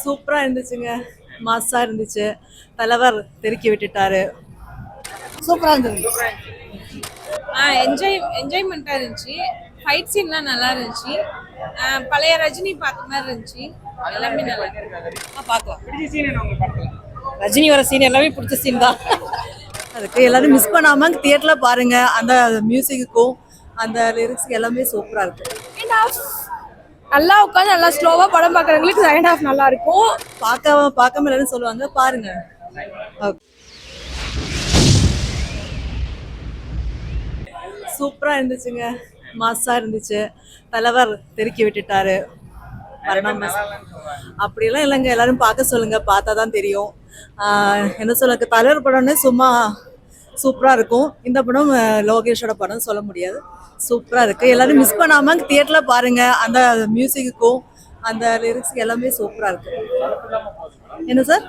சூப்பரா இருந்துச்சுங்க. மாஸா இருந்துச்சு. தலைவர் தெருக்கி விட்டுட்டாரு. சூப்பரா இருந்தது. என்ஜாய்மெண்ட்டாக இருந்துச்சு. ஃபைட் சீன்லாம் நல்லா இருந்துச்சு. பழைய ரஜினி பார்த்த மாதிரி இருந்துச்சு. எல்லாமே நல்லா பார்க்கலாம். ரஜினி வர சீன் எல்லாமே பிடிச்ச சீன் தான். அதுக்கு எல்லாரும் மிஸ் பண்ணாம தியேட்டர்ல பாருங்க. அந்த மியூசிக்குக்கும் அந்த லிரிக்ஸ் எல்லாமே சூப்பரா இருக்கு. செகண்ட் ஹாஃப் நல்லா உட்காந்து நல்லா ஸ்லோவாக படம் பார்க்குறவங்களுக்கு செகண்ட் ஹாஃப் நல்லா இருக்கும். பார்க்காம எல்லாரும் சொல்லுவாங்க, பாருங்க. சூப்பரா இருந்துச்சுங்க. மாஸா இருந்துச்சு. தலைவர் தெருக்கி விட்டுட்டாரு. அப்படியெல்லாம் இல்லைங்க, எல்லாரும் பார்க்க சொல்லுங்க, பார்த்தா தான் தெரியும். என்ன சொல்ல, தலைவர் படம்னு சும்மா சூப்பரா இருக்கும். இந்த படம் லோகேஷோட படம் சொல்ல முடியாது, சூப்பரா இருக்கு. எல்லாரும் மிஸ் பண்ணாம தியேட்டர்ல பாருங்க. அந்த மியூசிக்குக்கும் அந்த லிரிக்ஸ் எல்லாமே சூப்பரா இருக்கு. என்ன சார்?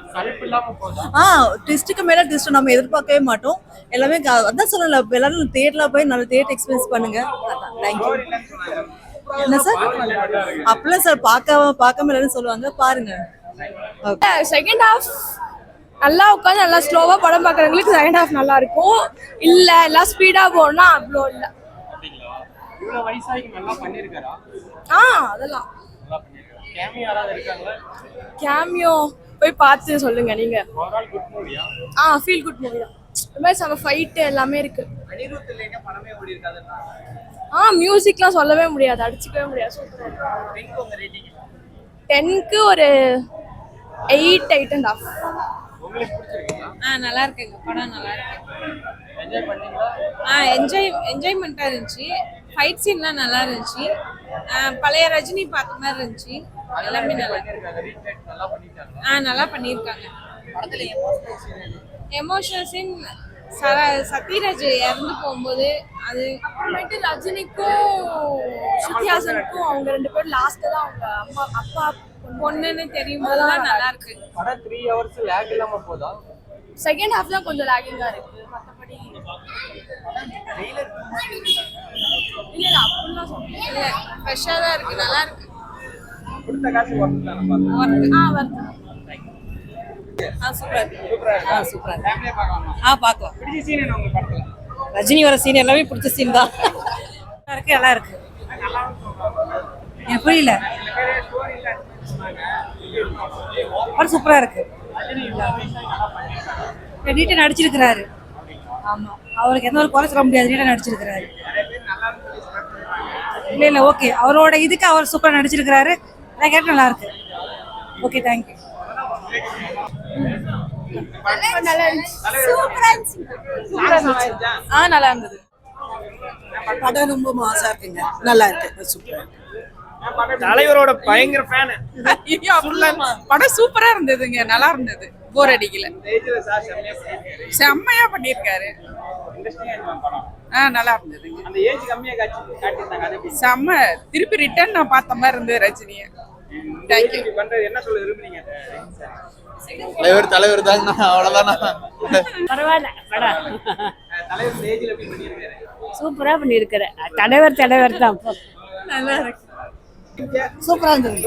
ட்விஸ்ட்டுக்கு மேல ட்விஸ்ட் நம்ம எதிர்பார்க்கவே மாட்டோம். எல்லாமே அதான் சொல்லல, எல்லாரும் தியேட்டர்ல போய் நல்ல தியேட்டர் எக்ஸ்பீரியன்ஸ் பண்ணுங்க. அதான், தேங்க்யூ. என்ன சார்? அப்படிலாம் சார் பார்க்காம எல்லாரும் சொல்லுவாங்க, பாருங்க. செகண்ட் ஹாஃப் நல்லா உட்காந்து நல்லா ஸ்லோவாக படம் பார்க்குறவங்களுக்கு செகண்ட் ஹாஃப் நல்லா இருக்கும். இல்லை எல்லாம் ஸ்பீடாக போகணும்னா அவ்வளோ இல்லை. அதெல்லாம் கேமியோ போய் பார்த்து சொல்லுங்க நீங்க. ஃபீல் குட் மூவி தான். இந்த மாதிரி செம ஃபைட் எல்லாமே இருக்கு. மியூசிக்லாம் சொல்லவே முடியாது, அடிச்சுக்கவே முடியாது. சூப்பரா 10க்கு ஒரு 8, 8.5. நல்லா இருக்குங்க, படம் நல்லா இருக்கு. என்ஜாய்மெண்ட்டாக இருந்துச்சு. ஃபைட் சீன்லாம் நல்லா இருந்துச்சு. பழைய ரஜினி பார்த்த மாதிரி இருந்துச்சு. எல்லாமே நல்லா பண்ணியிருக்காங்க. எமோஷனல் சீன் சத்யராஜ் இறந்து போகும்போது, அது அப்புறமேட்டு ரஜினிக்கும் ஸ்ருதிஹாசனுக்கும் அவங்க 2 பேரும் லாஸ்ட் தான் அவங்க அம்மா அப்பா பொண்ணுன்னு தெரியும் போதுதான் நல்லா இருக்கு. படம் 3 hours லாக் இல்லாம போதா? செகண்ட் ஹாஃப் தான் கொஞ்சம் லாகிங்கா இருக்கு. மற்றபடி இல்ல அப்படிலாம் சொல்ல, ஃப்ரெஷ்ஷா தான் இருக்கு, நல்லா இருக்கு. கொடுத்த காசு வர்த். சூப்பரா பார்க்கலாம். ரஜினி வர சீன் எல்லாமே பிடிச்ச சீன் தான். நல்லா இருக்கு. எனக்கு புரியல. சூப்பரா இருக்கு. நீட்டா நடிச்சிருக்கிறாரு. ஆமா, அவருக்கு எந்த ஒரு குறை சொல்ல முடியாது, நீட்டா நடிச்சிருக்கிறாரு. இல்ல ஓகே, அவரோட இதுக்கு அவர் சூப்பரா நடிச்சிருக்கிறாரு. கேட்டு நல்லா இருக்கு. Okay, thank you. நல்லா இருந்தது. படம் ரொம்ப மாசா இருக்குங்க, நல்லா இருக்கு, சூப்பரா. தலைவரோட பயங்கர ஃபேன். படம் சூப்பரா இருந்ததுங்க, நல்லா இருந்தது, போர் அடிக்கல. செம்மையா பண்ணிருக்காரு. நல்லா இருந்ததுங்க. அந்த ஏஜ் கம்மியா காட்டிட்டாங்க. செம்ம, திருப்பி ரிட்டர்ன் நான் பார்த்த மாதிரி இருந்தது ரஜினியை. தேங்க்யூ. என்ன சொல்ல விரும்புறீங்க? தலைவர் தாங்க, அவ்வளவுதான். பரவாயில்ல, தலைவர் ஏஜ்ல எப்படி பண்ணிருக்காரு? சூப்பரா பண்ணிருக்காரு. தலைவர் தான். நல்லா இருக்கு. சூப்பரா இருந்தது.